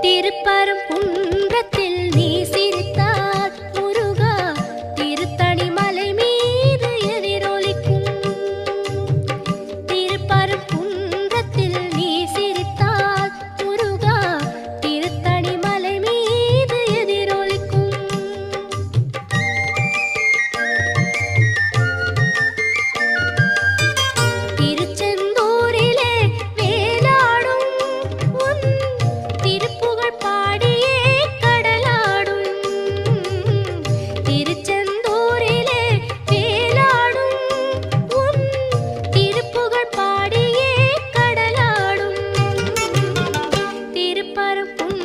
திருப்பரங்குன்றத்தில் நீ சிரித்தால் முருகா திருத்தணி மலை மீது எதிரொலிக்கும். திருப்பரங்குன்றத்தில் நீ சிரித்தால் முருகா திருத்தணி மலை மீது எதிரொலிக்கும். திருச்செந்தூரிலே வேலாடும் உன் திருப்புகழ் பாடியே கடலாடும். திருச்செந்தூரிலே வேலாடும் உன் திருப்புகழ் பாடியே கடலாடும். திருப்பரங்குன்றத்தில்